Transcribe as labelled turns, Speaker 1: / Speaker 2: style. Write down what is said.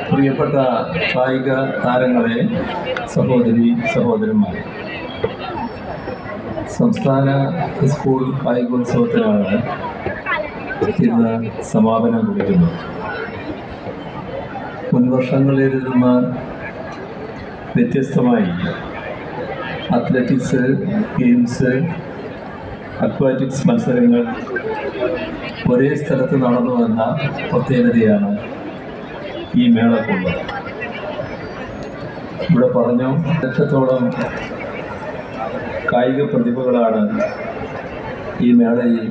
Speaker 1: പ്രിയപ്പെട്ട കായിക താരങ്ങളെ, സഹോദരി സഹോദരന്മാർ, സംസ്ഥാന സ്കൂൾ കായികോത്സവത്തിനാണ് ഇന്ന് സമാപനം കുറിക്കുന്നത്. മുൻവർഷങ്ങളിൽ നിന്ന് വ്യത്യസ്തമായി അത്ലറ്റിക്സ്, ഗെയിംസ്, അക്വാറ്റിക്സ് മത്സരങ്ങൾ ഒരേ സ്ഥലത്ത് നടന്നുവെന്ന പ്രത്യേകതയാണ് ഈ മേളക്കുള്ളത്. ഇവിടെ പറഞ്ഞു, ലക്ഷത്തോളം കായിക പ്രതിഭകളാണ് ഈ മേളയിൽ